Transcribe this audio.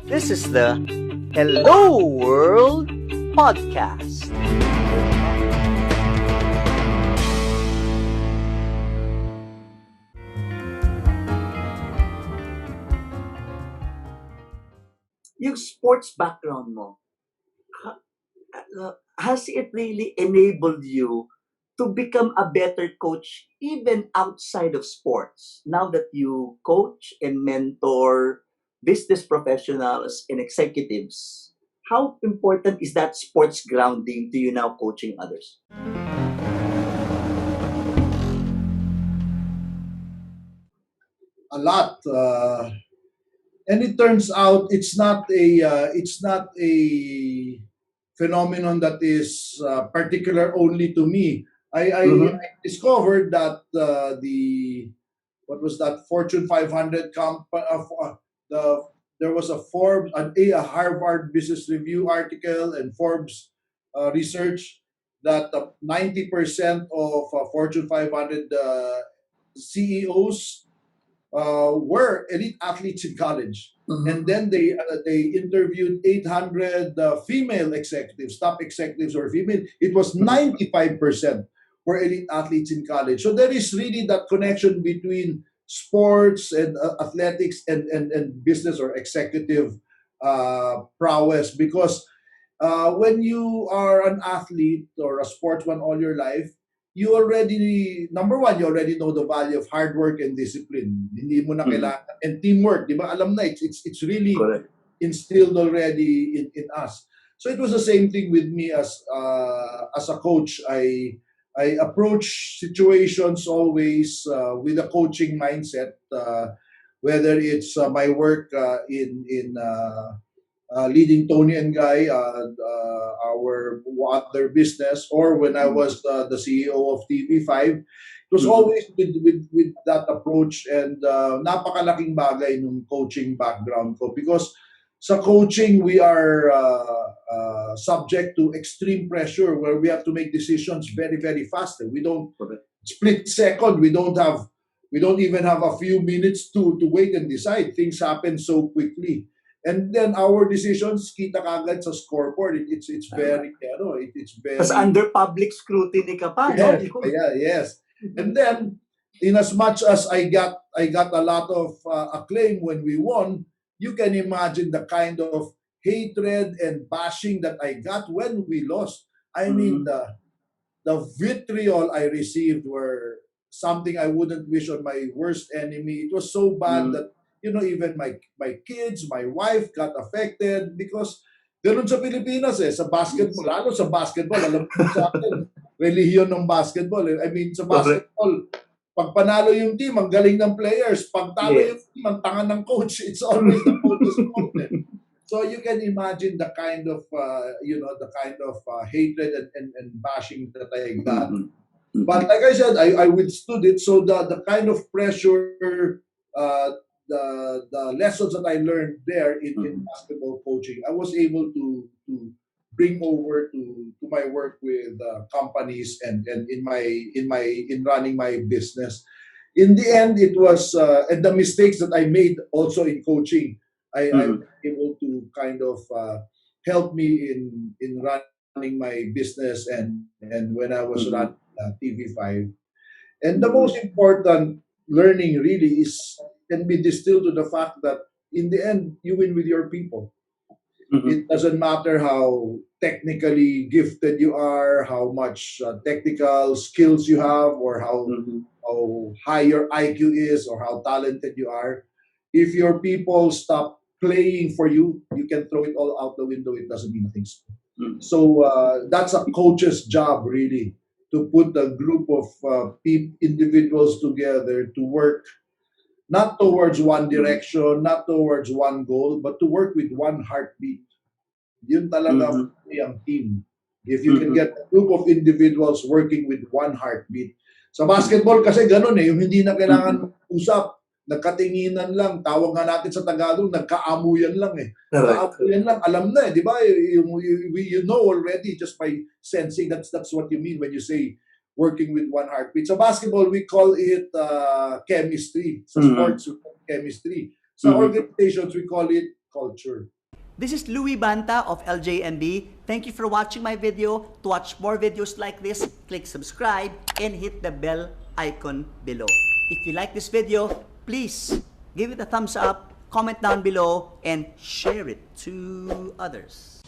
This is the Hello World Podcast. Yung sports background mo, has it really enabled you to become a better coach even outside of sports? Now that you coach and mentor business professionals and executives, how important is that sports grounding to you now coaching others? A lot, and it turns out it's not a phenomenon that is particular only to me. I discovered that the what was that Fortune 500 there was a Forbes a Harvard Business Review article and Forbes research that 90% of Fortune 500 CEOs were elite athletes in college. And then they interviewed 800 female executives, top executives or female. It was 95% were elite athletes in college. So there is really that connection between sports and athletics and business or executive prowess, because when you are an athlete or a sportsman all your life, you already, number one, you already know the value of hard work and discipline. Hindi mo na kailangan, and teamwork, di ba? Alam na, it's really Correct. instilled already in us. So it was the same thing with me as a coach. I approach situations always with a coaching mindset, whether it's my work in leading Toni and Guy, our other business, or when I was the CEO of TV5, it was always with that approach, and napakalaking bagay nung coaching background ko, because sa coaching we are subject to extreme pressure where we have to make decisions very, very fast. We don't split second. We don't even have a few minutes to wait and decide. Things happen so quickly. And then our decisions, kita kagad sa scoreboard. It's very, it's very... Kasi under public scrutiny ka pa, yes, no? Yes. And then, in as much as I got a lot of acclaim when we won, you can imagine the kind of hatred and bashing that I got when we lost. I mean, the vitriol I received were something I wouldn't wish on my worst enemy. It was so bad that even my kids, my wife got affected, because ganun sa Pilipinas sa basketball, lalo sa basketball, alam mo sa atin, relihiyon ng basketball. I mean, sa basketball, pag panalo yung team, ang galing ng players. Pag talo yung team, ang tanga ng coach. It's always the coach's fault. So you can imagine the kind of, hatred and bashing that I got. But like I said, I withstood it. So the kind of pressure, the lessons that I learned there in basketball coaching, I was able to bring over to my work with companies and in running my business. In the end, it was and the mistakes that I made also in coaching, I was able to kind of help me in running my business and when I was running TV5. And the most important learning really can be distilled to the fact that in the end, you win with your people. It doesn't matter how technically gifted you are, how much technical skills you have, or how high your IQ is, or how talented you are. If your people stop playing for you, you can throw it all out the window. It doesn't mean nothing. So that's a coach's job, really, to put a group of individuals together to work not towards one direction, not towards one goal, but to work with one heartbeat. Yun talaga yung team. If you can get a group of individuals working with one heartbeat. Sa basketball kasi ganun yung hindi na kailangan usap, nagkatinginan lang, tawag nga natin sa Tagalog, nagkaamuyan lang Kaamuyan lang, alam na di ba? You know already just by sensing, that's what you mean when you say working with one heartbeat. So basketball, we call it chemistry. So sports, we call it chemistry. So organizations, we call it culture. This is Louis Banta of LJMB. Thank you for watching my video. To watch more videos like this, click subscribe and hit the bell icon below. If you like this video, please give it a thumbs up, comment down below, and share it to others.